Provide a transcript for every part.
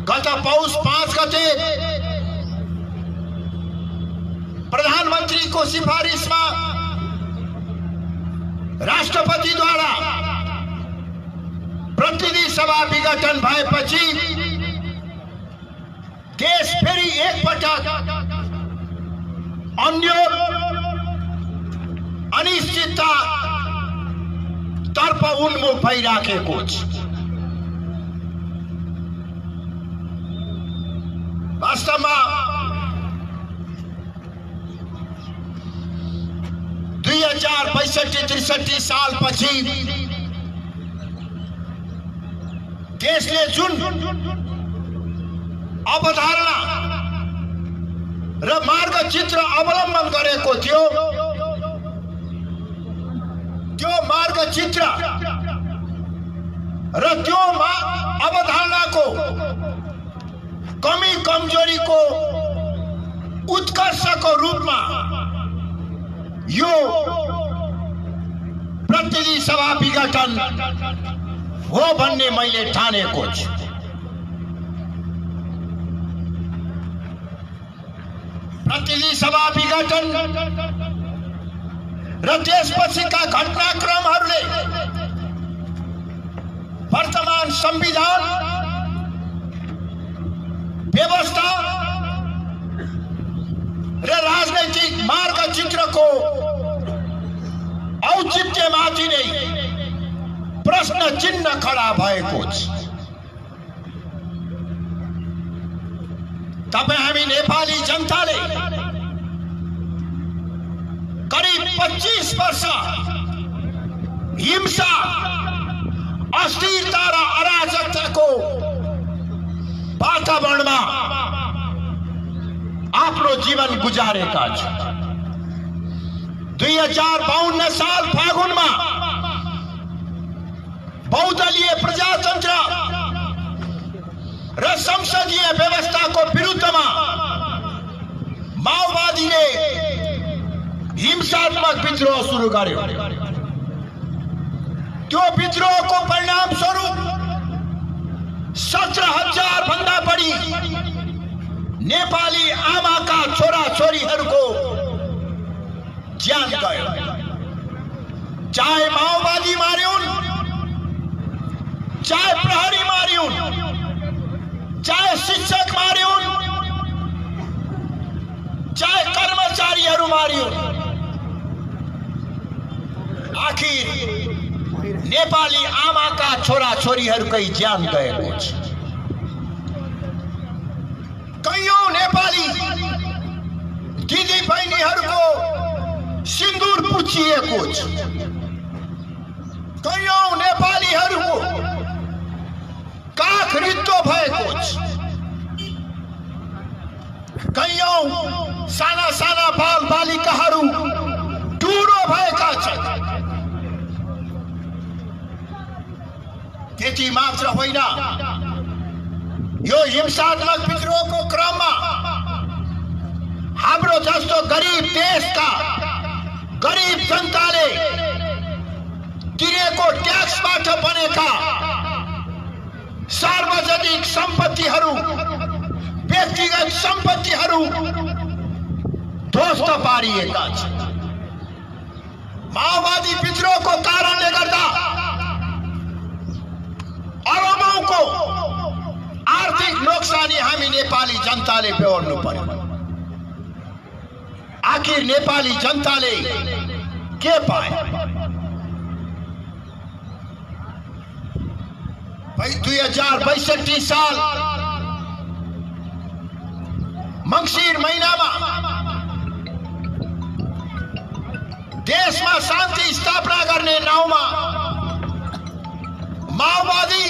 गत पौष 5 गते प्रधानमन्त्रीको सिफारिसमा राष्ट्रपतिद्वारा प्रतिनिधि सभा विघटन भएपछि देश फेरि एकपटक अन्य अनिश्चितता तर्फ उन्मुख भइराखेको छ। वास्तवमा 2062-63 सालपछि देशले जुन अवधारणा र मार्गचित्र अवलम्बन गरेको थियो, त्यो मार्गचित्र र त्यो अवधारणाको कमी कमजोरीको उत्कर्षको रूपमा यो प्रतिनिधि सभा विघटन हो भन्ने मैले ठानेको छु। प्रतिनिधि सभा विघटन र त्यसपछिका घटनाक्रमहरूले वर्तमान संविधान व्यवस्था र राजनैतिक मार्गचित्रको औचित्यमाथि नै प्रश्न चिन्ह खडा भएको छ। तपाईं हामी नेपाली जनताले करिब 25 वर्ष हिंसा, अस्थिरता र अराजकताको वातावरणमा आफ्नो जीवन गुजारेका छौं। 2052 साल फागुनमा बहुदलीय प्रजातन्त्र र संसदीय व्यवस्थाको विरुद्धमा माओवादीले हिंसात्मक विद्रोह सुरु गर्यो। त्यो विद्रोहको परिणाम स्वरूप 17,000 भन्दा बढी नेपाली आमाका छोरा छोरीहरूको ज्यान गयो। चाहे माओवादी मार्युन्, चाहे प्रहरी मार्युन्, चाहे शिक्षक मार्युन्, चाहे कर्मचारीहरू मार्युन्, आखिर नेपाली आमाका छोरा छोरीहरूकै ज्यान गएको छ। कयौं नेपाली दिदी बहिनीहरूको सिन्दूर पुछिएको छ। कयौं नेपालीहरूको काख रित्तो भएको छ। कयौं साना साना बाल बालिकाहरू टुडो भएका छन्। त्यति मात्र होइन, यो हिंसात्मक विद्रोहको क्रममा हाम्रो जस्तो गरीब देशका गरीब जनताले तिरेको ट्याक्सबाट बनेका सार्वजनिक सम्पत्तिहरू, व्यक्तिगत सम्पत्तिहरू ध्वस्त पारिएका छन्। माओवादी विद्रोहको कारणले गर्दा अरबौंको आर्थिक नोक्सानी हामी नेपाली जनताले बेहोर्नु पर्यो। आखिर नेपाली जनताले के पाए? 2062 साल मंगसिर महिनामा देशमा शान्ति स्थापना गर्ने नाउँमा माओवादी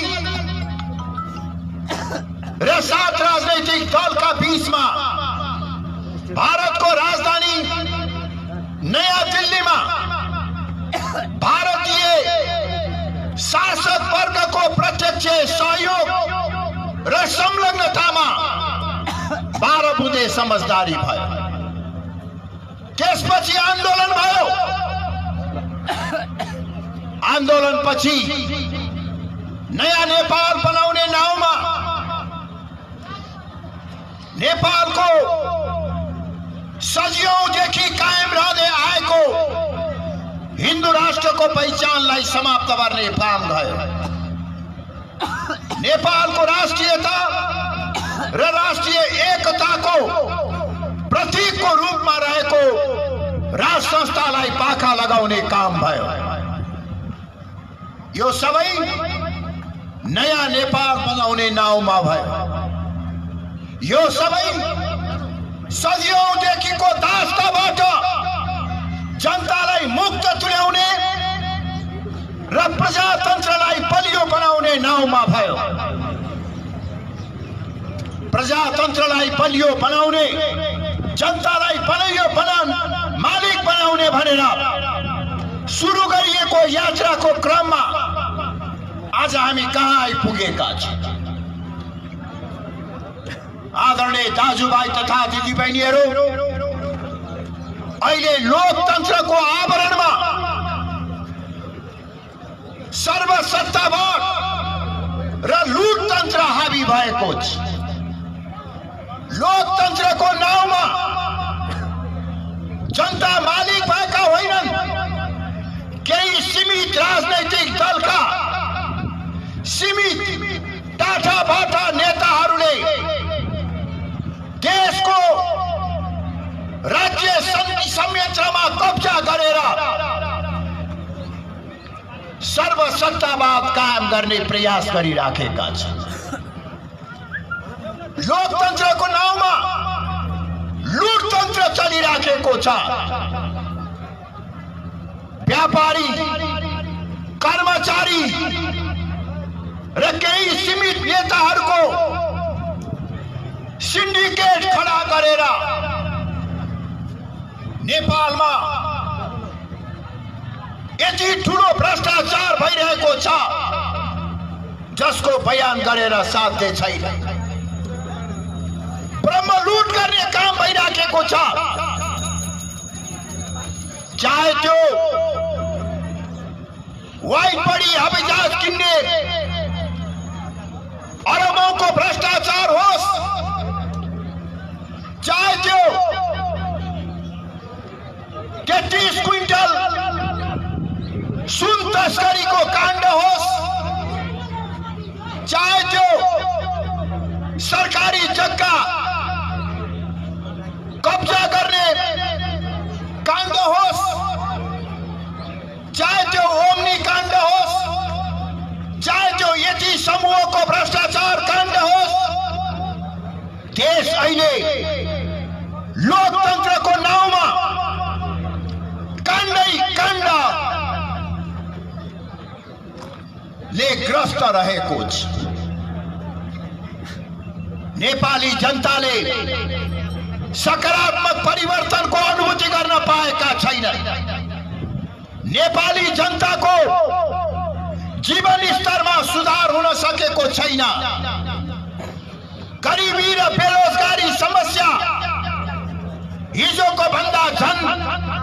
र 7 राजनैतिक दलका बीचमा भारतको राजधानी नयाँ दिल्लीमा भारतीय शासक वर्गको प्रत्यक्ष सहयोग र संलग्नतामा 12 बुँदे समझदारी भयो। त्यसपछि आन्दोलन भयो। आन्दोलनपछि नयाँ नेपाल बनाउने नाउँमा नेपालको सदियौंदेखि कायम रहँदै आएको हिन्दू राष्ट्रको पहिचानलाई समाप्त गर्ने काम भयो। नेपालको राष्ट्रियता र राष्ट्रिय एकताको प्रतीकको रूपमा रहेको राज संस्थालाई पाखा लगाउने काम भयो। यो सबै नयाँ नेपाल बनाउने नाउँमा भयो। यो सबै सदियौंदेखिको दासताबाट जनतालाई मुक्त तुल्याउने र प्रजातन्त्रलाई बलियो बनाउने नाउँमा भयो। प्रजातन्त्रलाई बलियो बनाउने, जनतालाई बलियो मालिक बनाउने भनेर सुरु गरिएको यात्राको क्रममा आज हामी कहाँ आइपुगेका छौं? आदरणीय दाजुभाइ तथा दिदीबहिनीहरू, अहिले लोकतन्त्रको आवरणमा सर्वसत्तावाद र लुटतन्त्र हावी भएको छ। लोकतन्त्रको नाउँमा जनता मालिक भएका होइनन्, केही सीमित राजनैतिक दलका सीमित टाठाबाटा नेताहरूले देशको राज्य संयन्त्रमा कब्जा गरेर सर्वसत्तावाद कायम गर्ने प्रयास गरिराखेका छन्। लोकतन्त्रको नाउँमा लुटतन्त्र चलिराखेको छ। व्यापारी, कर्मचारी र केही सीमित नेताहरूको सिन्डिकेट खडा गरेर नेपालमा यति ठूलो भ्रष्टाचार भइरहेको छ जसको बयान गरेर साध्य छैन। ब्रह्म लुट गर्ने काम भइराखेको छ। चाहे त्यो वाइट बडी हवाईजहाज किन्ने अरबौंको भ्रष्टाचार होस्, चाहे त्यो 33 क्विंटल सुन तस्करीको काण्ड होस्, चाहे त्यो सरकारी जग्गा कब्जा गर्ने काण्ड होस्, चाहे त्यो ओम्नी काण्ड होस्, चाहे त्यो यति समूहको भ्रष्टाचार काण्ड होस्, देश अहिले लोकतन्त्रको नाउँमा काण्डै काण्डले ग्रस्त रहेको छ। नेपाली जनताले सकारात्मक परिवर्तनको अनुभूति गर्न पाएका छैनन्। नेपाली जनताको जीवन स्तरमा सुधार हुन सकेको छैन। गरिबी र बेरोजगारी समस्या हिजोको भन्दा झन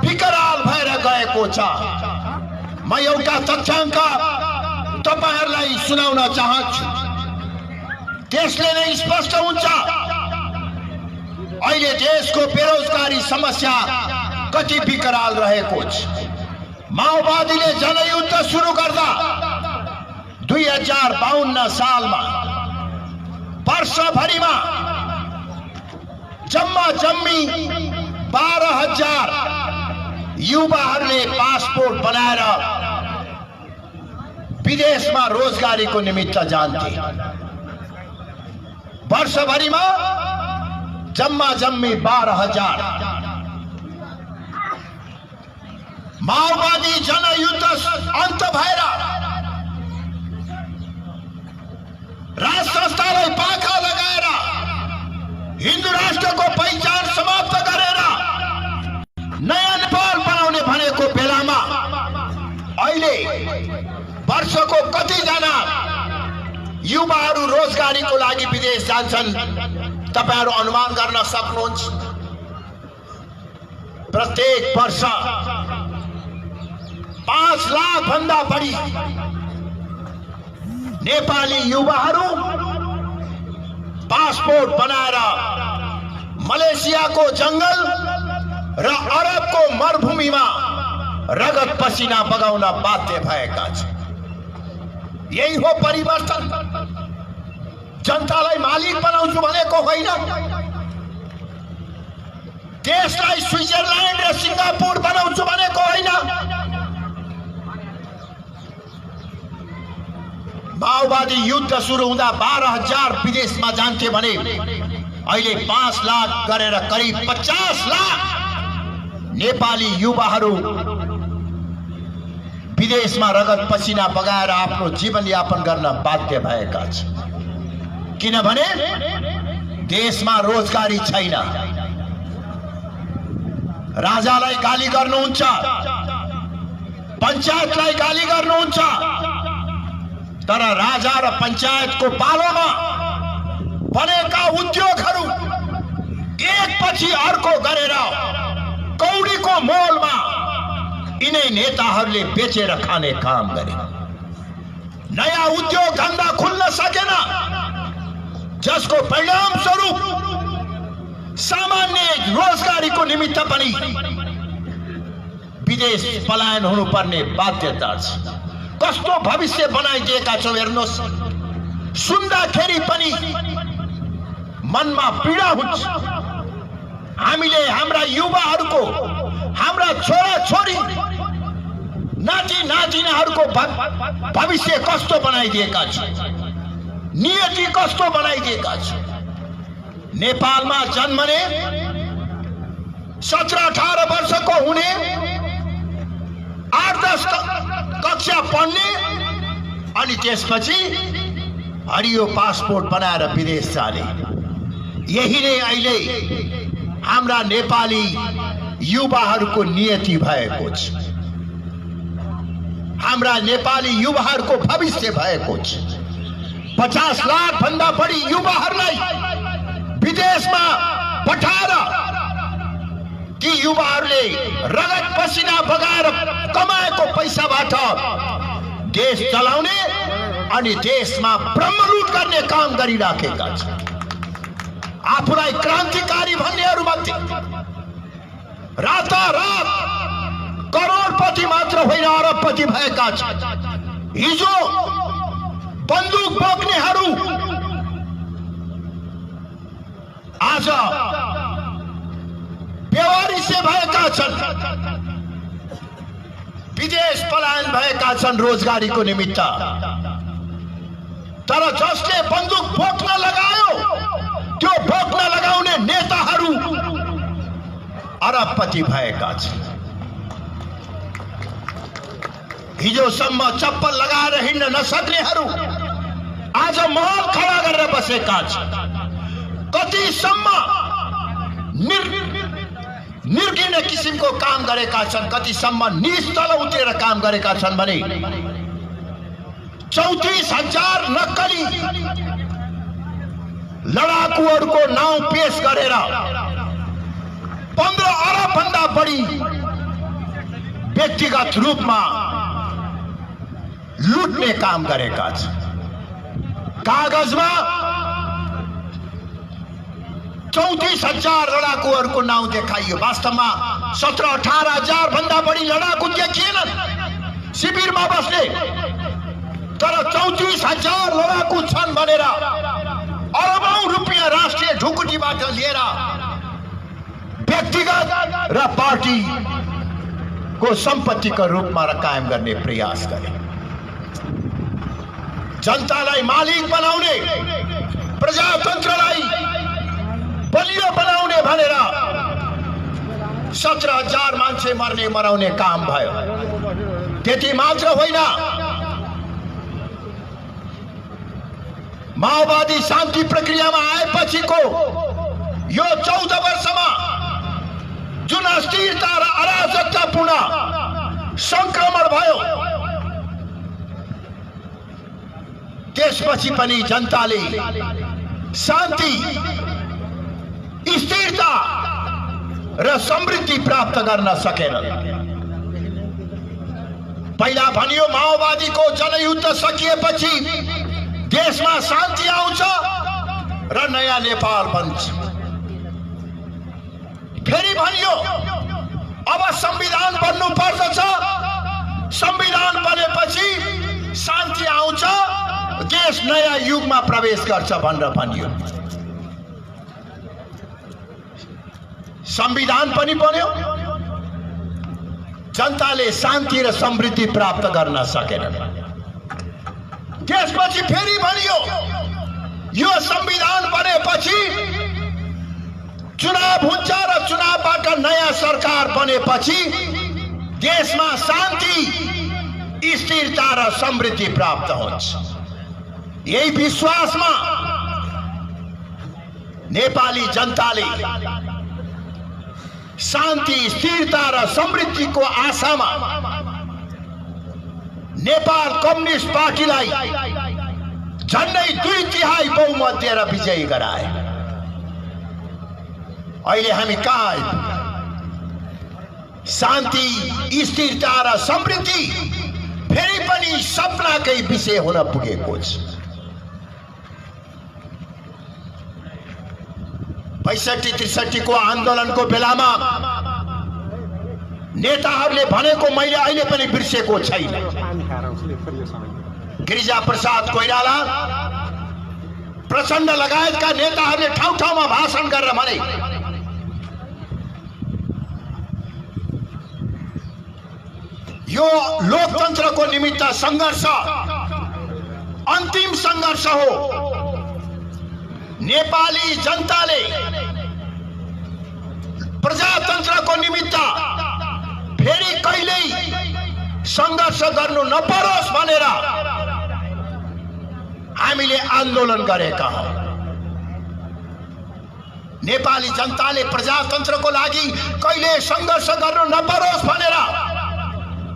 विकराल भएर गएको छ। म एउटा तथ्याङ्क तपाईहरुलाई सुनाउन चाहन्छु। त्यसले नै स्पष्ट हुन्छ अहिले देशको बेरोजगारी समस्या कति विकराल रहेको छ। माओवादीले जनयुद्ध सुरु गर्दा 2052 सालमा वर्षभरिमा जम्मी 12,000 युवाहरूले पासपोर्ट बनाएर विदेशमा रोजगारीको निमित्त जान्थे। वर्षभरिमा जम्मी 12,000। माओवादी जनयुद्ध अन्त भएर राज संस्थालाई पाखा लगाएर हिन्दू राष्ट्रको पहिचान समाप्त गरेर नयाँ नेपाल बनाउने भनेको बेलामा अहिले वर्षको कतिजना युवाहरू रोजगारीको लागि विदेश जान्छन् तपाईहरु अनुमान गर्न सक्नुहुन्छ। प्रत्येक वर्ष 5 लाख भन्दा बढी नेपाली युवाहरू पासपोर्ट बनाएर मलेसियाको जंगल र अरबको मरुभूमिमा रगत पसिना बगाउन बाध्य भएका छन्। यही हो परिवर्तन। जनतालाई मालिक बनाउँछु भनेको होइन, देशलाई स्विजरल्यान्ड र सिंगापुर बनाउँछु भनेको होइन। माओवादी युद्ध सुरु हुँदा 12,000 विदेशमा जान्थे भने अहिले 5 लाख गरेर करिब 50 लाख नेपाली युवाहरू विदेशमा रगत पसिना बगाएर आफ्नो जीवनयापन गर्न बाध्य भएका छन्। किनभने देशमा रोजगारी छैन। राजालाई गाली गर्नुहुन्छ, पञ्चायतलाई गाली गर्नुहुन्छ, तर राजा र पञ्चायतको पालोमा बनेका उद्योगहरू एकपछि अर्को गरेर कौडीको मोलमा यिनै नेताहरूले बेचेर खाने काम गरे। नयाँ उद्योग धन्दा खुल्न सकेन, जसको परिणाम स्वरूप सामान्य रोजगारीको निमित्त पनि विदेश पलायन हुनुपर्ने बाध्यता छ। कस्तो भविष्य बनाइदिएका छौं हेर्नुहोस्। सुन्दाखेरि पनि मनमा पीडा हुन्छ। हामीले हाम्रा युवाहरूको, हाम्रा छोराछोरी, नाति नातिनाहरूको भविष्य कस्तो बनाइदिएका छौं, नियति कस्तो बनाइदिएका छौं। नेपालमा जन्मने 17-18 वर्षको हुने, 8-10 कक्षा पढ्ने अनि त्यसपछि हरियो पासपोर्ट बनाएर विदेश जाने, यही नै अहिले हाम्रा नेपाली युवाहरूको नियति भएको छ। हाम्रा नेपाली युवाहरूको भविष्य भएको छ। 50 लाख भन्दा बढी युवाहरूलाई विदेशमा पठाएर ती युवाहरूले रगत पसिना बगाएर कमाएको पैसाबाट देश चलाउने अनि देशमा ब्रह्मलुट गर्ने काम गरिराखेका छन्। आफूलाई क्रान्तिकारी भन्नेहरू मध्ये रातारात करोडपति मात्र होइन अरबपति भएका छन्। हिजो बन्दुक बोक्नेहरू आज बेवारिसे भएका छन्, विदेश पलायन भएका छन् रोजगारीको निमित्त। तर जसले बन्दुक बोक्न लगायो, त्यो बोक्न लगाउने नेताहरू अरबपति भएका छन्। हिजोसम्म चप्पल लगाएर हिँड्न नसक्नेहरू आज महल खडा गरेर बसेका छन्। कतिसम्म निर्गिने किसिमको काम गरेका छन्, कतिसम्म निस्तल उत्रेर काम गरेका छन् भने 34,000 नक्कली लडाकुहरूको नाउँ पेश गरेर 15 अरब भन्दा बढी व्यक्तिगत रूपमा लुट्ने काम गरेका छन्। कागजमा 34,000 लडाकुहरूको नाउँ देखाइयो, वास्तवमा 17-18,000 भन्दा बढी लडाकु देखिएनन् शिविरमा बस्ने। तर 34,000 लडाकु छन् भनेर अरबौं रुपियाँ राष्ट्रिय ढुकुटीबाट लिएर व्यक्तिगत र पार्टीको सम्पत्तिको रूपमा कायम गर्ने प्रयास गरे। जनतालाई मालिक बनाउने, प्रजातन्त्रलाई बलियो बनाउने भनेर 17,000 मान्छे मर्ने मराउने काम भयो। त्यति मात्र होइन, माओवादी शान्ति प्रक्रियामा आएपछिको यो 14 वर्षमा जुन अस्थिरता र अराजकतापूर्ण संक्रमण भयो, त्यसपछि पनि जनताले शान्ति, स्थिरता र समृद्धि प्राप्त गर्न सकेन। पहिला भनियो माओवादीको जनयुद्ध सकिएपछि देशमा शान्ति आउँछ र नयाँ नेपाल बन्छ। फेरि भनियो अब संविधान बन्नु पर्दछ, संविधान बनेपछि शान्ति आउँछ, देश नयाँ युगमा प्रवेश गर्छ भनेर भनियो। संविधान पनि बन्यो, जनताले शान्ति र समृद्धि प्राप्त गर्न सकेनन्। त्यसपछि फेरि भनियो यो संविधान बनेपछि चुनाव हुन्छ र चुनावबाट नयाँ सरकार बनेपछि देशमा शान्ति, स्थिरता र समृद्धि प्राप्त हुन्छ। यही विश्वासमा नेपाली जनताले शान्ति, स्थिरता र समृद्धिको आशामा नेपाल कम्युनिस्ट पार्टीलाई झन्डै 2/3 बहुमत दिएर विजयी गराए। अहिले हामी कहाँ आइपुग्यौं? शान्ति, स्थिरता र समृद्धि फेरि पनि सपनाकै विषय हुन पुगेको छ। 65-63 को आन्दोलनको बेलामा नेताहरूले भनेको मैले अहिले पनि बिर्सेको छैन। गिरिजा प्रसाद कोइराला, प्रचण्ड लगायतका नेताहरूले ठाउँ ठाउँमा भाषण गरेर भने यो लोकतन्त्रको निमित्त संघर्ष अन्तिम संघर्ष हो। नेपाली जनताले प्रजातन्त्रको निमित्त फेरि कहिल्यै संघर्ष गर्नु नपरोस् भनेर हामीले आन्दोलन गरेका हौं। नेपाली जनताले प्रजातन्त्रको लागि कहिले संघर्ष गर्नु नपरोस् भनेर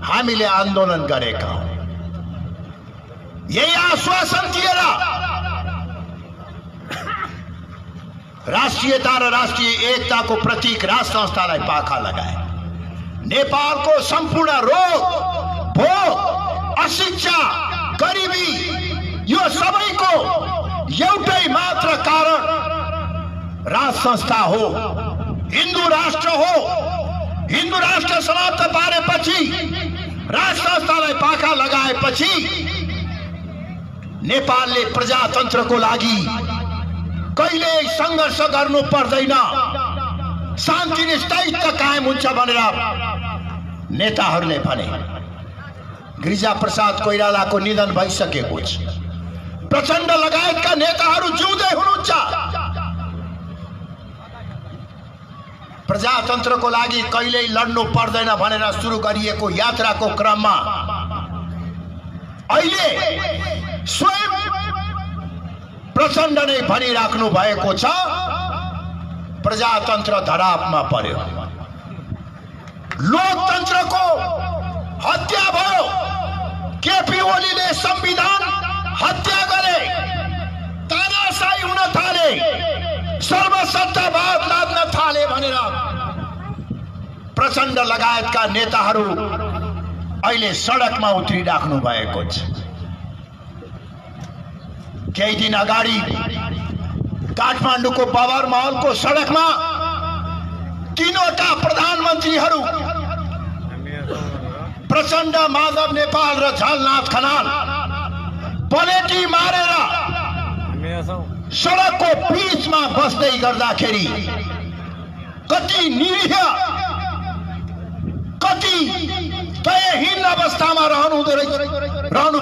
हामीले आन्दोलन गरेका हौं। यही आश्वासन दिएर राष्ट्रियता र राष्ट्रिय एकताको प्रतीक राज संस्थालाई पाखा लगाए। नेपालको सम्पूर्ण रोग, भोग, अशिक्षा, गरिबी यो सबैको एउटै मात्र कारण राज संस्था हो, हिन्दू राष्ट्र हो। हिन्दू राष्ट्र समाप्त पारेपछि, राज संस्थालाई पाखा लगाएपछि नेपालले प्रजातन्त्रको लागि कहिले संघर्ष गर्नु पर्दैन, शान्ति र स्थायित्व कायम हुन्छ भनेर नेताहरूले भने। गिरिजा प्रसाद कोइरालाको निधन भइसकेको छ। प्रचण्ड लगायतका नेताहरू जिउँदै हुनुहुन्छ। प्रजातन्त्रको लागि कहिल्यै लड्नु पर्दैन भनेर सुरु गरिएको यात्राको क्रममा अहिले स्वयं प्रचण्ड नै भनिराख्नु भएको छ प्रजातन्त्र धरापमा पर्यो। लोकतन्त्रको हत्या भयो। केपी ओलीले संविधान हत्या गरे, तानाशाही हुन थाले, सर्वसत्तावाद लाद्न थाले भनेर प्रचण्ड लगायतका नेताहरू अहिले सडकमा उत्रिराख्नु भएको छ। केही दिन अगाडि काठमाडौँको बाबर महलको सडकमा तीनवटा प्रधानमन्त्रीहरू प्रचण्ड, माधव नेपाल र झलनाथ खनाल पलेटी मारेर सडकको बीचमा बस्दै गर्दाखेरि कति निरीह, कति दयाहीन अवस्थामा रहनु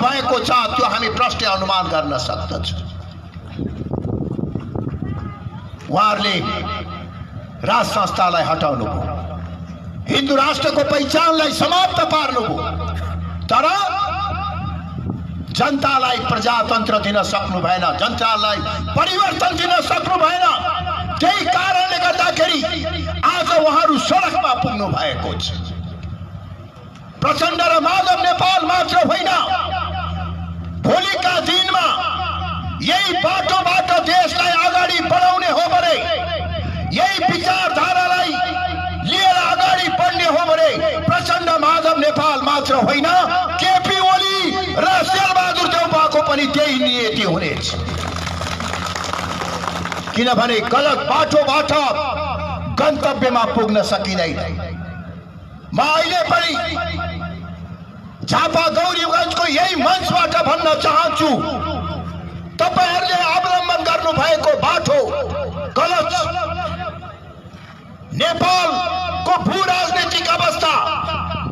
भएको छ त्यो हामी प्रष्ट अनुमान गर्न सक्दछौँ। उहाँहरूले राज संस्थालाई हटाउनु भयो, हिन्दू राष्ट्रको पहिचानलाई समाप्त पार्नु भयो, तर जनतालाई प्रजातन्त्र दिन सक्नु भएन, जनतालाई परिवर्तन दिन सक्नु भएन। त्यही कारणले गर्दाखेरि आज उहाँहरू सडकमा पुग्नु भएको छ। प्रचण्ड र माधव नेपाल मात्र होइन, भोलिका दिनमा यही बाटोबाट देशलाई अगाडि बढाउने हो भने, यही विचारधारालाई लिएर अगाडि बढ्ने हो भने प्रचण्ड, माधव नेपाल मात्र होइन, केपी ओली र शेरबहादुर देउपाको पनि त्यही नियति हुनेछ। किनभने गलत बाटोबाट गन्तव्यमा पुग्न सकिँदैन। म अहिले पनि झापा गौरीगञ्जको यही मञ्चबाट भन्न चाहन्छु, तपाईहरुले अवलम्बन गर्नु भएको बाटो गलत छ। नेपालको भू राजनीतिक अवस्था,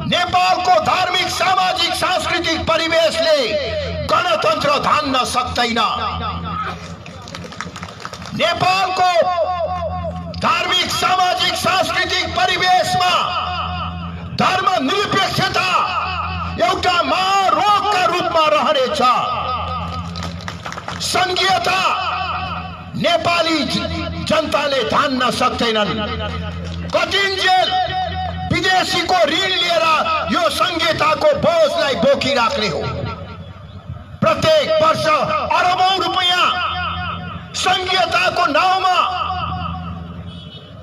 नेपालको धार्मिक सामाजिक सांस्कृतिक परिवेशले गणतन्त्र धान्न सक्दैन। नेपालको धार्मिक सामाजिक सांस्कृतिक परिवेशमा धर्मनिरपेक्षता एउटा महारोगका रूपमा रहनेछ। संघीयता नेपाली जनताले धान्न सक्दैनन्। कतिन्जेल विदेशीको ऋण लिएर यो संघीयताको बोझलाई बोकिराख्ने हो। प्रत्येक वर्ष अरबौं रुपैयाँ संघीयताको नाउँमा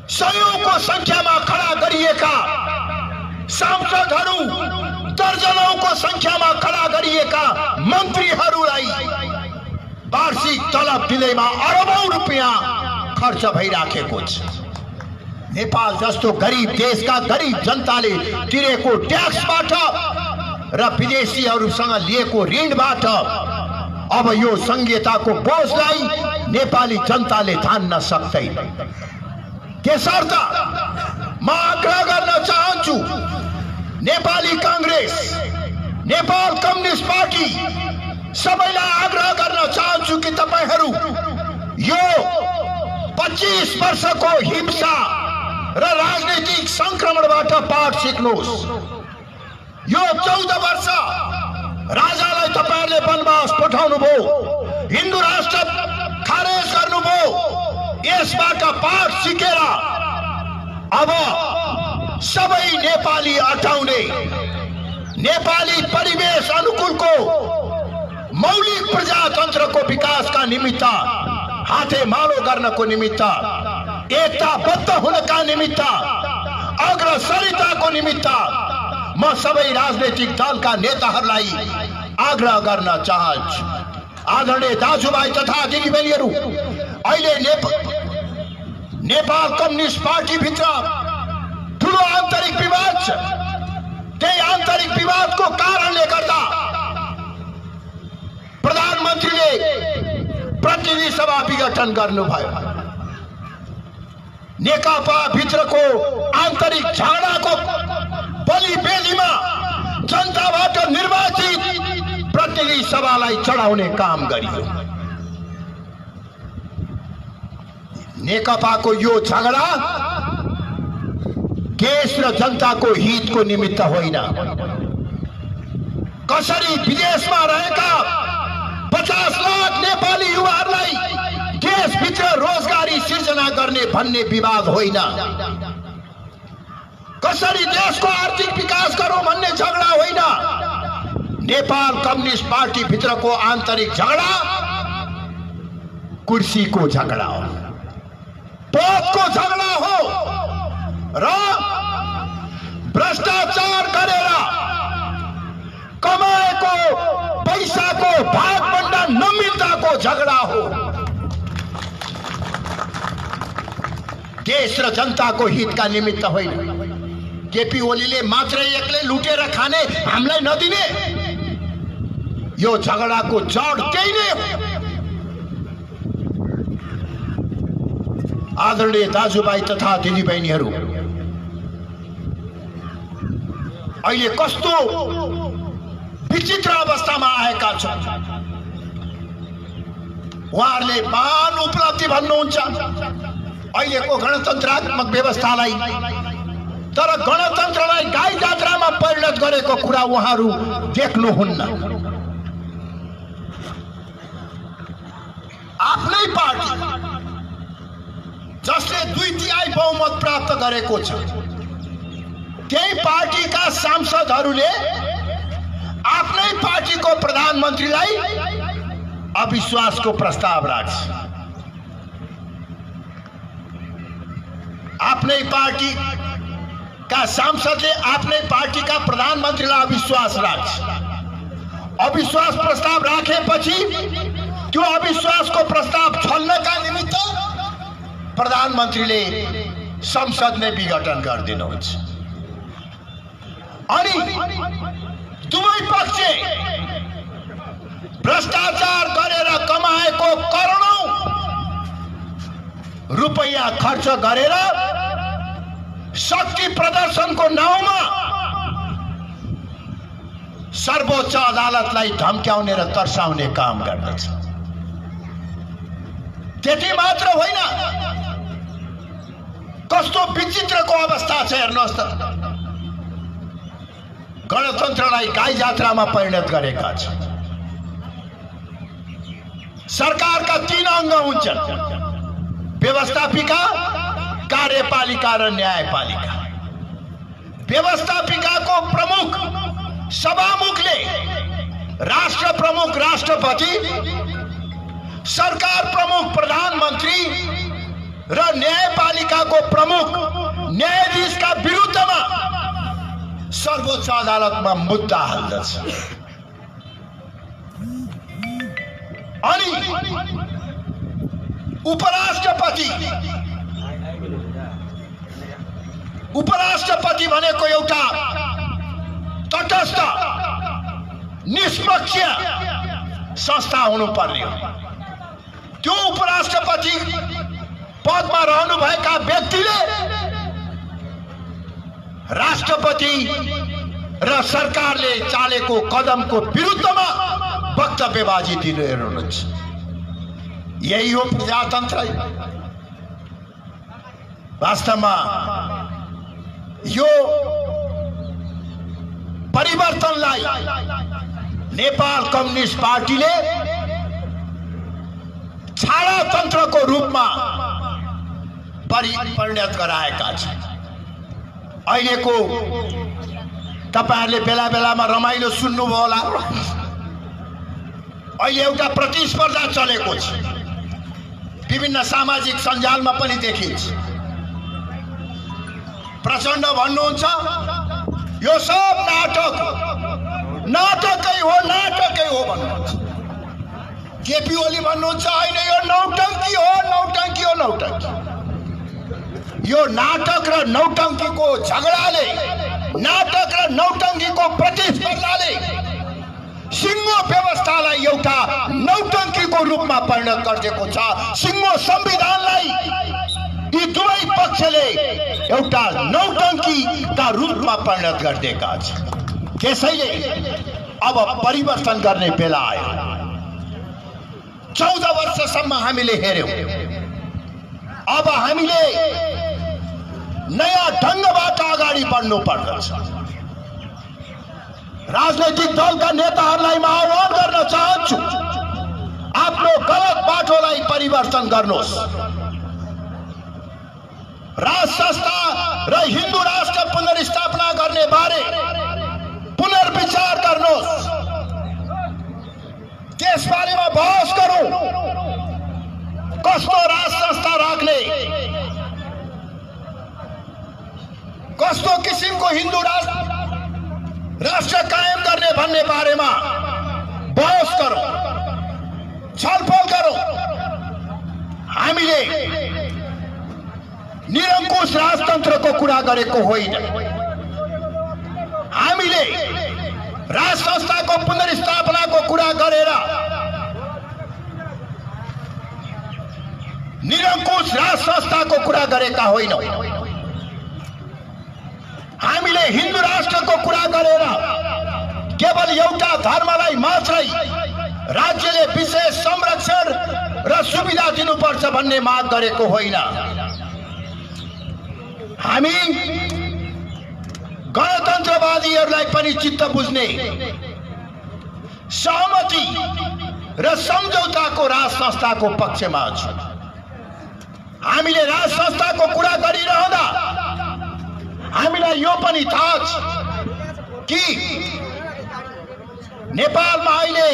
सयौंको संख्यामा खडा गरिएका सांसदहरू, दर्जनौंको संख्यामा खडा गरिएका मन्त्रीहरूलाई वार्षिक तलब दिँदैमा अरबौं रुपैयाँ खर्च भइराखेको छ। नेपाल जस्तो गरिब देशका गरिब जनताले तिरेको ट्याक्सबाट र विदेशीहरूसँग लिएको ऋणबाट अब यो संघीयताको बोझलाई नेपाली जनताले धान्न सक्दैन। त्यसर्थ म आग्रह गर्न चाहन्छु, नेपाली कांग्रेस, नेपाल कम्युनिस्ट पार्टी सबैलाई आग्रह गर्न चाहन्छु कि तपाईहरु यो 25 वर्षको हिंसा र राजनीतिक संक्रमणबाट पाठ सिक्नुहोस्। यो 14 वर्ष राजालाई तपाईहरुले वनवास पठाउनु भयो, हिन्दू राष्ट्र खारेज गर्नुभयो। यसबाट पाठ सिकेर अब सबै नेपाली अटाउने, नेपाली परिवेश अनुकूलको मौलिक प्रजातन्त्रको विकासका निमित्त, हातेमालो गर्नको निमित्त, एकताबद्ध हुनका निमित्त, अग्रसरिताको निमित्त म सबै राजनीतिक दलका नेताहरूलाई आग्रह गर्न चाहन्छु। आदरणीय दाजुभाइ तथा दिदीबहिनीहरू, अहिले नेपाल कम्युनिस्ट पार्टी भित्र ठूलो आन्तरिक विवाद छ। त्यही आन्तरिक विवादको कारणले गर्दा प्रधानमन्त्रीले प्रतिनिधि सभा विघटन गर्नुभयो। नेकपा भित्रको आन्तरिक झगडाको बलिबेलीमा जनताबाट निर्वाचित प्रतिनिधि सभालाई चढाउने काम गरियो। नेकपाको यो झगडा देश र जनताको हितको निमित्त होइन। कसरी विदेशमा रहेका 50 लाख नेपाली युवाहरूलाई देशभित्र रोजगारी सिर्जना गर्ने भन्ने विवाद होइन। कसरी देशको आर्थिक विकास गरौं भन्ने झगडा होइन। नेपाल कम्युनिस्ट पार्टी भित्रको आन्तरिक झगडा कुर्सीको झगडा हो, पदको झगडा हो र भ्रष्टाचार गरेर कमाएको पैसाको भागबण्डा नमिल्दाको झगडा हो। देश र जनताको हितका निमित्त होइन। केपी ओलीले मात्रै एक्लै लुटेर खाने, हामीलाई नदिने, यो झगडाको जड त्यही नै हो। आदरणीय दाजुभाइ तथा दिदीबहिनीहरू, अहिले कस्तो विचित्र अवस्थामा आएका छन्। उहाँहरूले महान उपलब्धि भन्नुहुन्छ अहिलेको गणतन्त्रात्मक व्यवस्थालाई, तर गणतन्त्रलाई गाई जात्रामा परिणत गरेको कुरा उहाँहरू देख्नुहुन्न। आफ्नै पार्टी जसले 2/3 बहुमत प्राप्त गरेको छ, त्यही पार्टीका सांसदहरूले आफ्नै पार्टीको प्रधानमन्त्रीलाई अविश्वासको प्रस्ताव राख्छ। आफ्नै पार्टीका सांसदले आफ्नै पार्टीका प्रधानमन्त्रीलाई अविश्वास राख्छ। अविश्वास प्रस्ताव राखेपछि त्यो अविश्वासको प्रस्ताव छल्नका निमित्त प्रधानमन्त्रीले संसदले विघटन गरिदिनुहुन्छ। अनि दुवै पक्ष भ्रष्टाचार गरेर कमाएको करोडौं रुपैयाँ खर्च गरेर शक्ति प्रदर्शनको नाउँमा सर्वोच्च अदालतलाई धम्क्याउने र तर्साउने काम गर्दछ। त्यति मात्र होइन, कस्तो विचित्रको अवस्था छ हेर्नुहोस् त। गणतन्त्रलाई गाई जात्रामा परिणत गरेका छन्। सरकारका 3 अङ्ग हुन्छन्, व्यवस्थापिका, कार्यपालिका र न्यायपालिका। व्यवस्थापिकाको प्रमुख सभामुखले राष्ट्र प्रमुख राष्ट्रपति, सरकार प्रमुख प्रधानमन्त्री र न्यायपालिकाको प्रमुख न्यायाधीशका विरुद्धमा सर्वोच्च अदालतमा मुद्दा हाल्दछ। अनि उपराष्ट्रपति भनेको एउटा तटस्थ निष्पक्ष संस्था हुनुपर्ने हो। त्यो उपराष्ट्रपति पदमा रहनुभएका व्यक्तिले राष्ट्रपति र सरकारले चालेको कदमको विरुद्धमा वक्तव्यबाजी दिइरहनुहुन्छ। यही हो प्रजातन्त्र। वास्तवमा यो परिवर्तनलाई नेपाल कम्युनिस्ट पार्टीले छाडातन्त्रको रूपमा परिणत गराएका छन्। अहिलेको तपाईहरुले बेला बेलामा रमाइलो सुन्नुभयो होला, अहिले एउटा प्रतिस्पर्धा चलेको छ, विभिन्न सामाजिक सञ्जालमा पनि देखिन्छ। प्रचण्ड भन्नुहुन्छ यो सब नाटकै हो भन्नुहुन्छ। केपी ओली भन्नुहुन्छ होइन यो नौटंकी हो। यो नाटक र नौटंकीको झगडाले, नाटक र नौटंकीको प्रतिस्पर्धाले सिङ्गो व्यवस्थालाई एउटा नौटंकीको रूपमा परिणत गरिदिएको छ। सिङ्गो संविधानलाई यी दुवै पक्षले एउटा नौटंकीका रूपमा परिणत गरिदिएका छन्। त्यसैले अब परिवर्तन गर्ने बेला आयो। 14 वर्षसम्म हामीले हेर्यौं, अब हामीले नयाँ ढङ्गबाट अगाडि बढ्नु पर्दछ। राजनैतिक दलका नेताहरूलाई म आह्वान गर्न चाहन्छु, आफ्नो गलत बाटोलाई परिवर्तन गर्नुहोस्। राज संस्था र हिन्दू राष्ट्र पुनर्स्थापना गर्ने बारे पुनर्विचार गर्नुहोस्। त्यस बारेमा बहस गरौं। कस्तो राज संस्था राख्ने, कस्तो किसिमको हिन्दू राष्ट्र कायम गर्ने भन्ने बारेमा बहस गरौं, छलफल गरौं। हामीले निरङ्कुश राजतन्त्रको कुरा गरेको होइन। हामीले राज संस्थाको पुनर्स्थापनाको कुरा गरेर निरङ्कुश राज संस्थाको कुरा गरेका होइनौं। हामीले हिन्दू राष्ट्रको कुरा गरेर केवल एउटा धर्मलाई मात्रै राज्यले विशेष संरक्षण र सुविधा दिनुपर्छ भन्ने माग गरेको होइन। हामी गणतन्त्रवादीहरूलाई पनि चित्त बुझ्ने, सहमति र सम्झौताको राज संस्थाको पक्षमा छौं। हामीले राज संस्थाको कुरा गरिरहँदा हामीलाई यो पनि थाहा छ कि नेपालमा अहिले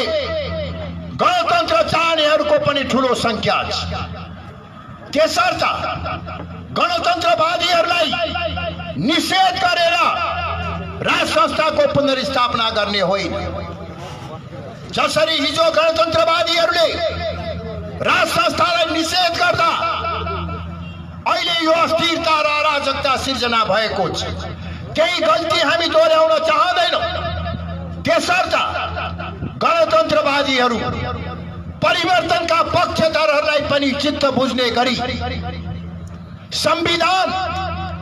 गणतन्त्र चाहनेहरूको पनि ठूलो संख्या छ। त्यसर्थ गणतन्त्रवादीहरूलाई निषेध गरेर राज संस्थाको पुनर्स्थापना गर्ने होइन। जसरी हिजो गणतन्त्रवादीहरूले राज संस्थालाई निषेध गर्दा अहिले यो अस्थिरता र सिर्जना भएको छ। केही गल्ती हामी दोहोर्याउन चाहदैनौं। त्यसर्थ गणतन्त्रवादीहरू परिवर्तनका पक्षधरहरूलाई पनि चित्त बुझ्ने गरी संविधान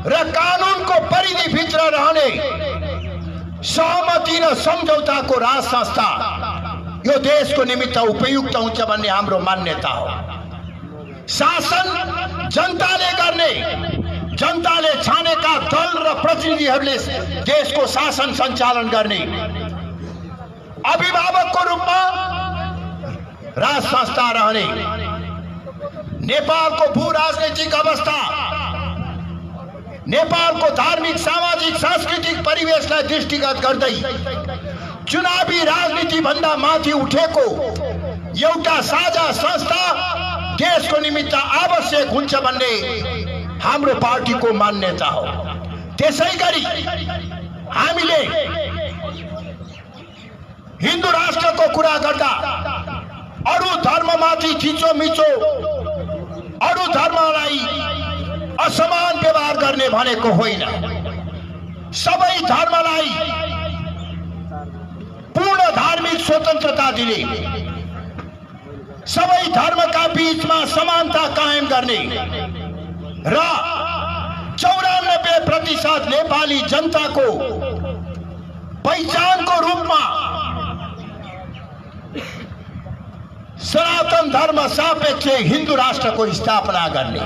र कानूनको परिधिभित्र रहने सहमति र सम्झौताको राज संस्था यो देशको निमित्त उपयुक्त हुन्छ भन्ने हाम्रो मान्यता हो। शासन जनताले गर्ने, जनताले छानेका दल र प्रतिनिधिहरूले देशको शासन सञ्चालन गर्ने, अभिभावकको रूपमा राज संस्था रहने, नेपालको भू राजनीतिक अवस्था, नेपालको धार्मिक सामाजिक सांस्कृतिक परिवेशलाई दृष्टिगत गर्दै चुनावी राजनीति भन्दा माथि उठेको एउटा साझा संस्था देशको निमित्त आवश्यक हुन्छ भन्ने हाम्रो पार्टीको मान्यता हो। त्यसैगरी हामीले हिन्दू राष्ट्रको कुरा गर्दा अरू धर्ममाथि थिचोमिचो, अरू धर्मलाई असमान व्यवहार गर्ने भनेको होइन। सबै धर्मलाई पूर्ण धार्मिक स्वतन्त्रता दिने, सबै धर्मका बीचमा समानता कायम गर्ने र 94% नेपाली जनताको पहिचानको रूपमा सनातन धर्म सापेक्ष हिन्दू राष्ट्रको स्थापना गर्ने,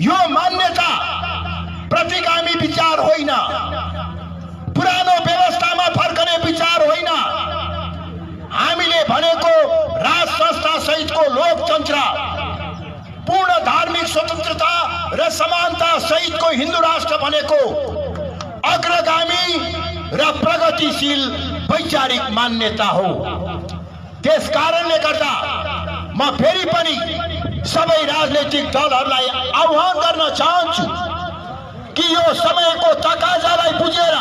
यो मान्यता प्रतिगामी विचार होइन, पुरानो व्यवस्थामा फर्कने विचार होइन। हामीले भनेको राज संस्था सहितको लोकतन्त्र, पूर्ण धार्मिक स्वतन्त्रता र समानता सहितको हिन्दू राष्ट्र भनेको अग्रगामी र प्रगतिशील वैचारिक मान्यता हो। त्यसकारणले गर्दा म फेरि पनि सबै राजनीतिक दलहरूलाई आह्वान गर्न चाहन्छु कि यो समयको तकाजालाई बुझेर,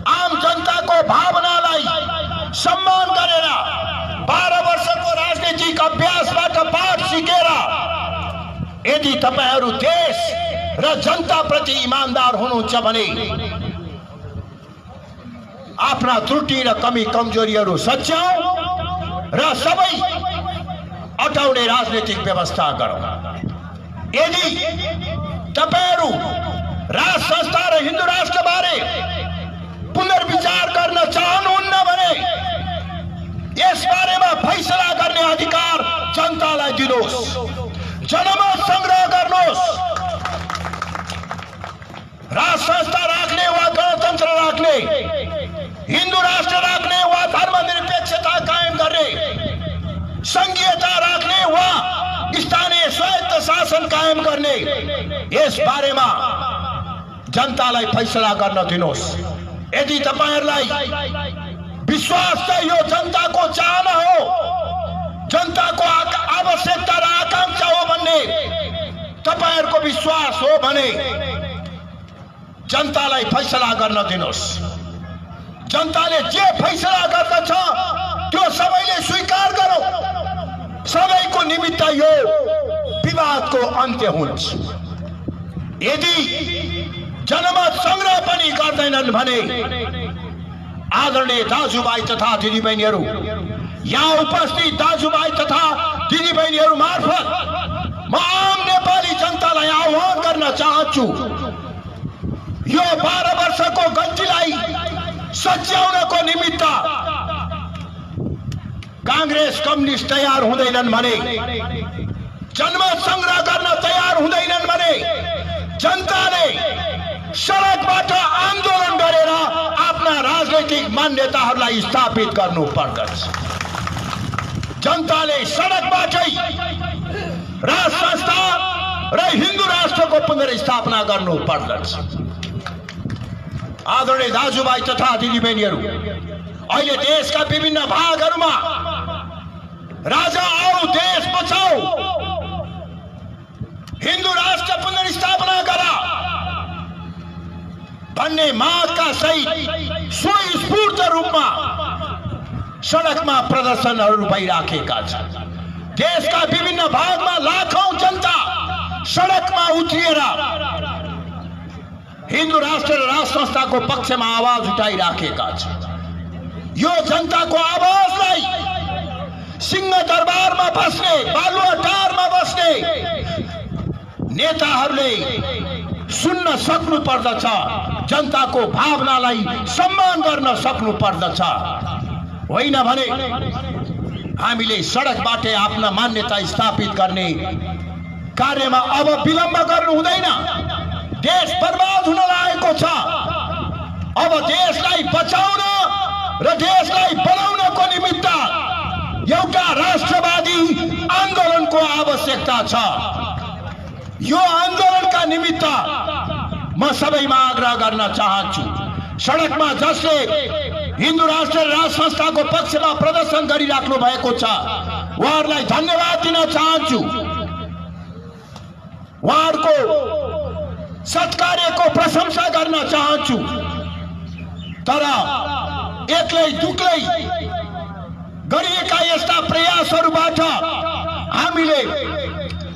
आम जनताको भावनालाई सम्मान गरेर, 12 वर्षको राजनीतिक अभ्यासबाट पाठ सिकेर यदि तपाईहरू देश र जनताप्रति इमानदार हुनुहुन्छ भने आफ्ना त्रुटि र कमी कमजोरीहरू सच्याऊ र सबै अटाउने राजनीतिक व्यवस्था गरौं। यदि तपाईहरू राज संस्था र हिन्दू राष्ट्र बारे पुनर्विचार गर्न चाहनुहुन्न भने यस बारेमा फैसला गर्ने अधिकार जनतालाई दिनुहोस्। जनमत संग्रह गर्नुहोस्। राज संस्था राख्ने वा गणतन्त्र राख्ने, हिन्दू राष्ट्र राख्ने वा धर्मनिरपेक्षता कायम गर्ने, संघीयता राख्ने वा स्थानीय स्वायत्त शासन कायम गर्ने, यस बारेमा जनतालाई फैसला गर्न दिनुहोस्। यदि तपाईहरूलाई विश्वास छ यो जनताको चाहना हो, जनताको आवश्यकता र आकांक्षा हो भन्ने तपाईहरूको विश्वास हो भने जनतालाई फैसला गर्न दिनुहोस्। जनताले जे फैसला गर्दछ त्यो सबैले स्वीकार गरौं। सबैको निमित्त यो विवादको अन्त्य हुन्छ। यदि जनमत संग्रह पनि गर्दैनन् भने आदरणीय दाजुभाइ तथा दिदीबहिनीहरू, यहाँ उपस्थित दाजुभाइ तथा दिदीबहिनीहरू मार्फत म आम नेपाली जनतालाई आह्वान गर्न चाहन्छु, यो 12 वर्षको गल्तीलाई सच्याउनको निमित्त कांग्रेस कम्युनिस्ट तयार हुँदैनन् भने, जनमत संग्रह गर्न तयार हुँदैनन् भने जनताले सडकबाट आन्दोलन गरेर आफ्ना राजनैतिक मान्यताहरूलाई स्थापित गर्नु पर्दछ। जनताले सडकबाटै राज संस्था र हिन्दू राष्ट्रको पुनर्स्थापना गर्नु पर्दछ। आदरणीय दाजुभाइ तथा दिदीबहिनीहरू, अहिले देशका विभिन्न भागहरूमा राजा आओ देश बचाओ, हिन्दू राष्ट्र पुनर्स्थापना गर भन्ने मागका सहित स्वस्फूर्त रूपमा सडकमा प्रदर्शनहरू भइराखेका छन्। देशका विभिन्न भागमा लाखौं जनता सडकमा उत्रिएर हिन्दू राष्ट्र र राज संस्थाको पक्षमा आवाज उठाइराखेका छन्। यो जनताको आवाजलाई सिंह दरबारमा बस्ने, बालुवाटारमा बस्ने नेताहरूले सुन्न सक्नु पर्दछ। जनताको भावनालाई सम्मान गर्न सक्नु पर्दछ। होइन भने हामीले सडकबाटै आफ्ना मान्यता स्थापित गर्ने कार्यमा अब विलम्ब गर्नु हुँदैन। देश बर्बाद हुन लागेको छ। अब देशलाई बचाउन र देशलाई बनाउनको निमित्त एउटा राष्ट्रवादी आन्दोलनको आवश्यकता छ। यो आन्दोलनका निमित्त म सबैमा आग्रह गर्न चाहन्छु, सडकमा जसले हिन्दू राष्ट्र र राज संस्थाको पक्षमा प्रदर्शन गरिराख्नु भएको छ उहाँहरूलाई धन्यवाद दिन चाहन्छु। उहाँहरूको सत्कार्यको प्रशंसा गर्न चाहन्छु। तर एक्लै दुक्लै गरिएका यस्ता प्रयासहरूबाट हामीले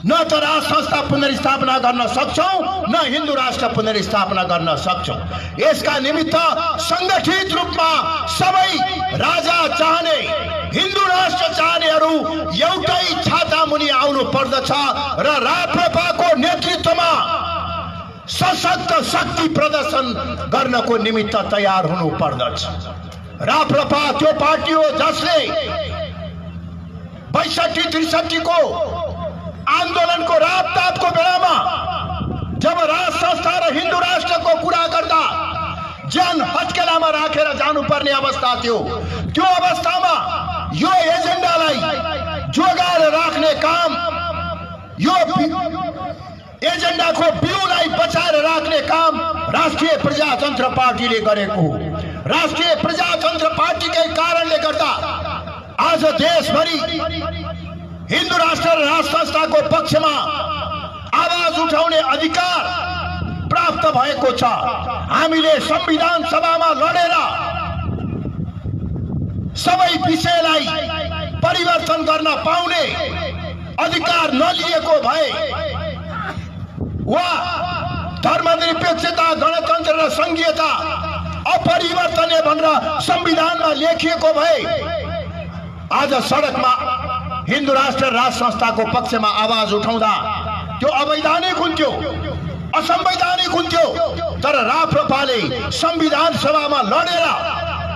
न त राज संस्था पुनर्स्थापना गर्न सक्छौं, न हिन्दू राष्ट्र पुनर्स्थापना गर्न सक्छौं। यसका निमित्त संगठित रूपमा सबै राजा चाहने, हिन्दू राष्ट्र चाहनेहरू एउटै छाता मुनि आउनु पर्दछ र राप्रपाको नेतृत्वमा सशक्त शक्ति प्रदर्शन गर्नको निमित्त तयार हुनु पर्दछ। राप्रपा त्यो पार्टी हो जसले 62-63 को आन्दोलनको रापतापको बेलामा जब राज संस्था र हिन्दू राष्ट्रको कुरा गर्दा ज्यान हत्केलामा राखेर जानुपर्ने अवस्था थियो, त्यो अवस्थामा यो एजेन्डालाई जोगाएर राख्ने काम, यो एजेन्डाको बिउलाई बचाएर राख्ने काम राष्ट्रिय प्रजातन्त्र पार्टीले गरेको हो। राष्ट्रिय प्रजातन्त्र पार्टीकै कारणले गर्दा आज देशभरि हिन्दू राष्ट्र र राज संस्थाको पक्षमा आवाज उठाउने अधिकार प्राप्त भएको छ। हामीले संविधान सभामा लडेर सबै विषयलाई परिवर्तन गर्न पाउने अधिकार नलिएको भए वा धर्मनिरपेक्षता, गणतन्त्र र संघीयता अपरिवर्तनीय भनेर संविधानमा लेखिएको भए आज सडकमा हिन्दू राष्ट्र राज संस्थाको पक्षमा आवाज उठाउँदा त्यो अवैधानिक हुन्थ्यो, असंवैधानिक हुन्थ्यो। तर राप्रपाले संविधान सभामा लडेर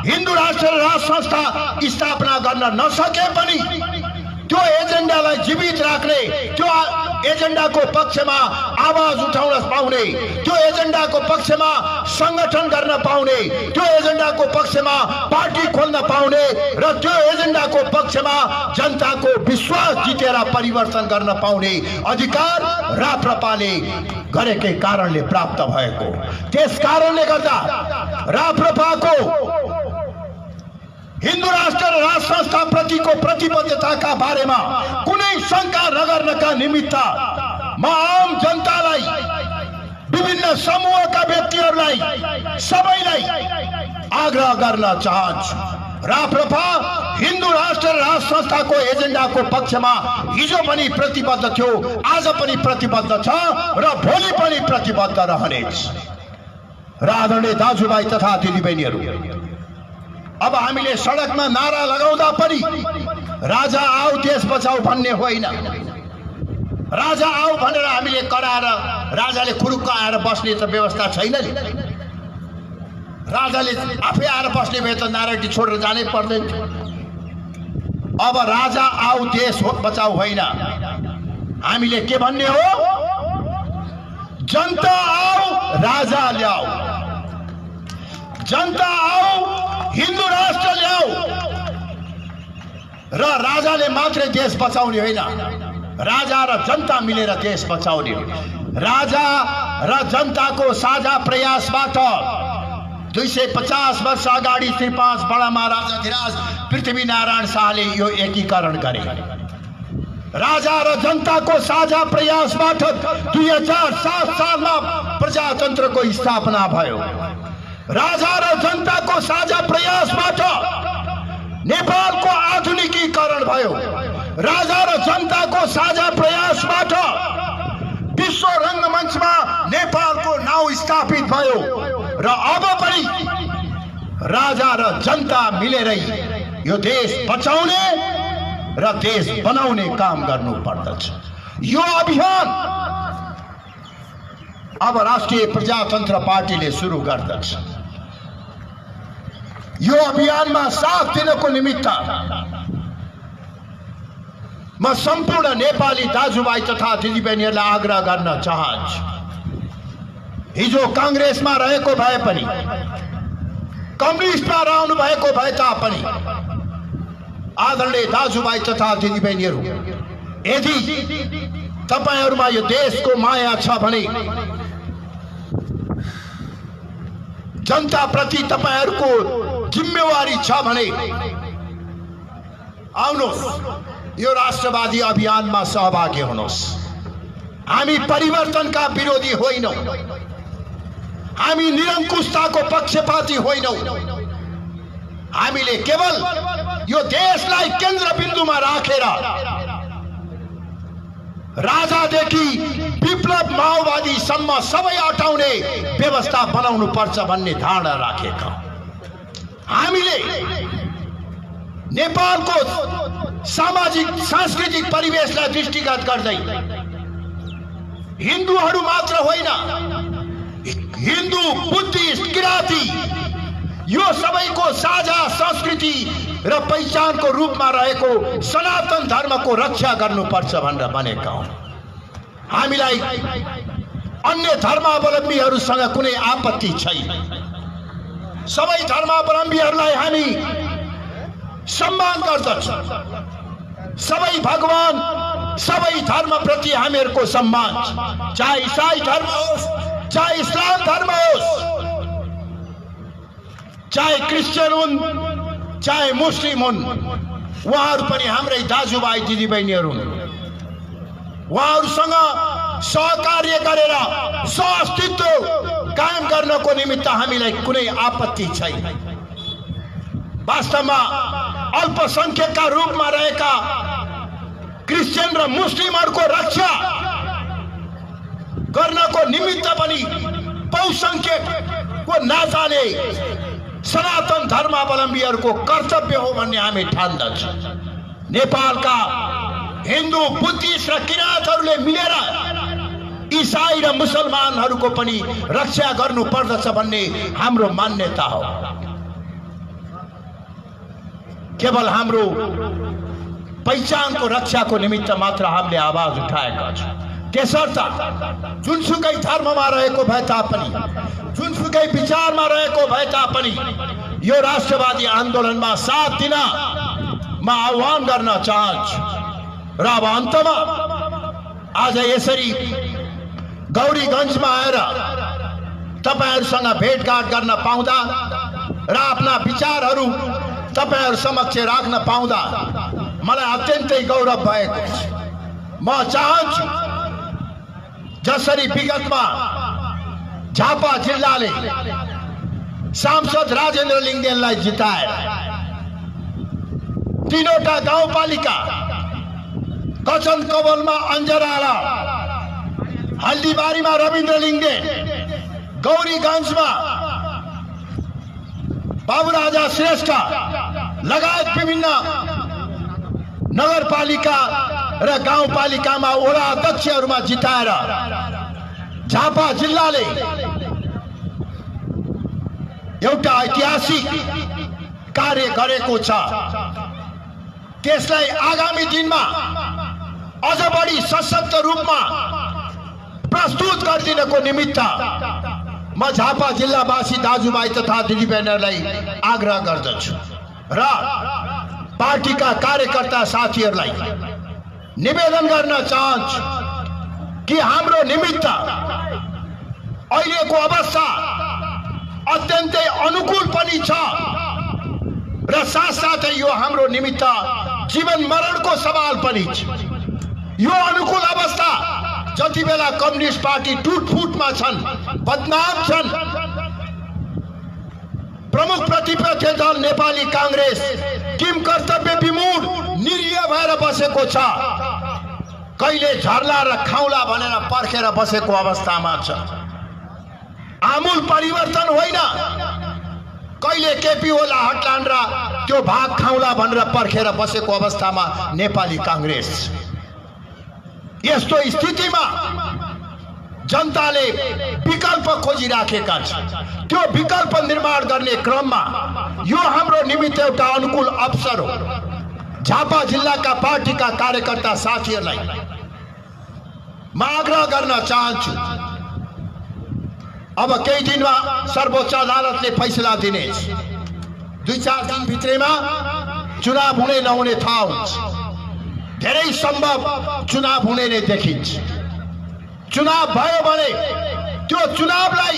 हिन्दू राष्ट्र राज संस्था स्थापना गर्न नसके पनि त्यो एजेन्डालाई जीवित राख्ने, त्यो एजेन्डाको पक्षमा आवाज उठाउन पाउने, त्यो एजेन्डाको पक्षमा संगठन गर्न पाउने, त्यो एजेन्डाको पक्षमा पार्टी खोल्न पाउने र त्यो एजेन्डाको पक्षमा जनताको विश्वास जितेर परिवर्तन गर्न पाउने अधिकार राप्रपाले गरेकै कारणले प्राप्त भएको। त्यस कारणले गर्दा राप्रपाको हिन्दू राष्ट्र र राज संस्था प्रतिको प्रतिबद्धताका बारेमा कुनै शंका नगर्नका निमित्त म आम जनतालाई, विभिन्न समूहका व्यक्तिहरूलाई, सबैलाई आग्रह गर्न चाहन्छु। राप्रपा हिन्दू राष्ट्र र राज संस्थाको एजेन्डाको पक्षमा हिजो पनि प्रतिबद्ध थियो, आज पनि प्रतिबद्ध छ र भोलि पनि प्रतिबद्ध रहनेछ। र आदरणीय दाजुभाइ तथा दिदीबहिनीहरू, अब हामीले सडकमा नारा लगाउँदा पनि राजा आऊ देश बचाऊ भन्ने होइन। राजा आऊ भनेर हामीले कराएर राजाले खुरुक्क आएर बस्ने त व्यवस्था छैन नि। राजाले आफै आएर बस्ने भए त नारायणी छोडेर जानै पर्दैन। अब राजा आऊ देश बचाऊ होइन, हामीले के भन्ने हो? जनता आऊ राजा ल्याऊ, जनता आऊ हिन्दू राष्ट्र ल्याऊ। र राजाले मात्रै देश बचाउने होइन, राजा र जनता मिलेर देश बचाउने हो। राजा र जनताको साझा प्रयासबाट 250 वर्ष अगाडि श्री 5 बडा महाराजाधिराज पृथ्वीनारायण शाहले यो एकीकरण गरे। राजा र जनताको साझा प्रयासबाट 2007 सालमा प्रजातन्त्रको स्थापना भयो। राजा र जनताको साझा प्रयासबाट नेपालको आधुनिकीकरण भयो। राजा र जनताको साझा प्रयासबाट विश्व रंगमञ्चमा नेपालको नाउँ स्थापित भयो। र अब पनि राजा र जनता मिलेरै यो देश बचाउने र देश बनाउने काम गर्नु पर्दछ। यो अभियान अब राष्ट्रिय प्रजातन्त्र पार्टीले सुरु गर्दछ। यो अभियानमा साथ दिनको निमित्त म सम्पूर्ण नेपाली दाजुभाइ तथा दिदीबहिनीहरूलाई आग्रह गर्न चाहन्छु। हिजो कांग्रेसमा रहेको भए पनि, कम्युनिस्टमा रहनु भएको भए तापनि आदरणीय दाजुभाइ तथा दिदीबहिनीहरू, यदि तपाईहरुमा यो देशको माया छ भने, जनता प्रति तपाईहरुको जिम्मेवारी छ भने आउनुहोस्, यो राष्ट्रवादी अभियानमा सहभागी हुनुहोस्। हामी परिवर्तनका विरोधी होइनौं, हामी निरंकुशताको पक्षपाती होइनौं। हामीले केवल यो देशलाई केन्द्रबिन्दुमा राखेर राजादेखि विप्लव माओवादीसम्म सबै हटाउने व्यवस्था बनाउनु पर्छ भन्ने धारणा राखेका। हामीले नेपालको सामाजिक सांस्कृतिक परिवेशलाई दृष्टिगत गर्दै हिन्दूहरू मात्र होइन, हिन्दू, बुद्धिस्ट, किराती यो सबैको साझा संस्कृति र पहिचानको रूपमा रहेको सनातन धर्मको रक्षा गर्नुपर्छ भनेर बनेका हौं। हामीलाई अन्य धर्मावलम्बीहरूसँग कुनै आपत्ति छैन। सबै धर्मावलम्बीहरूलाई हामी सम्मान गर्दछौं। सबै भगवान, सबै धर्म प्रति हामीहरूको सम्मान छ। चाहे ईसाई धर्म होस्, चाहे इस्लाम धर्म होस्, चाहे क्रिश्चियन हुन्, चाहे मुस्लिम हुन्, उहाँहरू पनि हाम्रै दाजुभाइ दिदीबहिनीहरू हुन्। उहाँहरूसँग सहकार्य गरेर सहअस्तित्व कायम गर्नको निमित्त हामीलाई कुनै आपत्ति छैन। वास्तवमा अल्पसंख्यकका रूपमा रहेका क्रिश्चियन र मुस्लिमहरूको रक्षा गर्नको निमित्त पनि बहुसंख्यकको नजाने सनातन धर्मावलम्बीहरूको कर्तव्य हो भन्ने हामी ठान्दछौं। नेपालका हिन्दू, बुद्धिस्ट र किराँतहरूले मिलेर ईसाई र मुसलमानहरूको पनि रक्षा गर्नु पर्दछ भन्ने हाम्रो मान्यता हो। केवल हाम्रो पहिचानको रक्षाको निमित्त मात्र हामीले आवाज उठाएका छौं। त्यसर्थ जुनसुकै धर्ममा रहेको भए तापनि, जुनसुकै विचारमा रहेको भए तापनि यो राष्ट्रवादी आन्दोलनमा साथ दिन म आह्वान गर्न चाहन्छु। र अब अन्तमा आज यसरी गौरीगञ्जमा आएर तपाईहरुसँग भेटघाट गर्न पाउँदा र आफ्ना विचारहरू तपाईहरु समक्ष राख्न पाउँदा मलाई अत्यन्तै गौरव भएको छ। म चाहन्छु जसरी विगतमा झापा जिल्लाले सांसद राजेन्द्र लिङ्गदेनलाई जिताएर तीनवटा गाउँपालिका कचन कवलमा अन्जराला, हल्दीबारीमा रविन्द्र लिङ्गदेन, गौरीगञ्जमा बाबुराजा श्रेष्ठ लगायत विभिन्न नगरपालिका र गाउँपालिकामा वडा अध्यक्षहरूमा जिताएर झापा जिल्लाले एउटा ऐतिहासिक कार्य गरेको छ। त्यसलाई आगामी दिनमा अझ बढी सशक्त रूपमा प्रस्तुत गरिदिनको निमित्त म झापा जिल्लावासी दाजुभाइ तथा दिदीबहिनीहरूलाई आग्रह गर्दछु र पार्टीका कार्यकर्ता साथीहरूलाई निवेदन गर्न चाहन्छु कि हाम्रो निमित्त अहिलेको अवस्था अत्यन्तै अनुकूल पनि छ र साथसाथै यो हाम्रो निमित्त जीवन मरणको सवाल पनि छ। यो अनुकूल अवस्था जति बेला कम्युनिस्ट पार्टी टुटफुटमा छन्, बदनाम छन्, प्रमुख प्रतिपक्षी दल नेपाली कांग्रेस किम कर्तव्य विमूढ निरीह भएर बसेको छ, कहिले झर्ला र खाउला भनेर पर्खेर बसेको अवस्थामा छ। आमूल परिवर्तन होइन। कहिले केपी ओला हटलान् र त्यो भाग खाउला भनेर पर्खेर बसेको अवस्थामा नेपाली कांग्रेस यस्तो स्थितिमा जनताले विकल्प खोजिराखेका छन्। त्यो विकल्प निर्माण गर्ने क्रममा यो हाम्रो निमित्त एउटा अनुकूल अवसर हो। झापा जिल्लाका पार्टीका कार्यकर्ता साथीहरूलाई म आग्रह गर्न चाहन्छु, अब केही दिनमा सर्वोच्च अदालतले फैसला दिनेछ। 2-4 दिन भित्रैमा चुनाव हुने नहुने थाहा हुन्छ। धेरै सम्भव चुनाव हुने नै देखिन्छ। चुनाव भयो भने त्यो चुनावलाई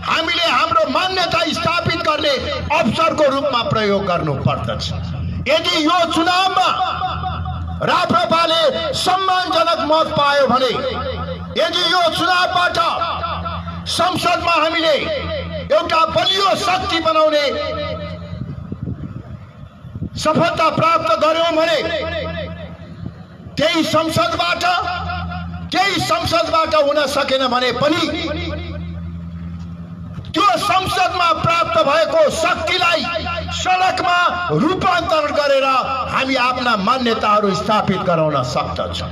हामीले हाम्रो मान्यता स्थापित गर्ने अवसरको रूपमा प्रयोग गर्नु पर्दछ। यदि यो चुनावमा राप्रपाले सम्मानजनक मत पायो भने, यदि यो चुनावबाट संसदमा हामीले एउटा बलियो शक्ति बनाउने सफलता प्राप्त गर्यौं भने केही संसदबाट हुन सकेन भने पनि त्यो संसदमा प्राप्त भएको शक्तिलाई सडकमा रूपान्तरण गरेर हामी आफ्ना मान्यताहरू स्थापित गराउन सक्दछौं।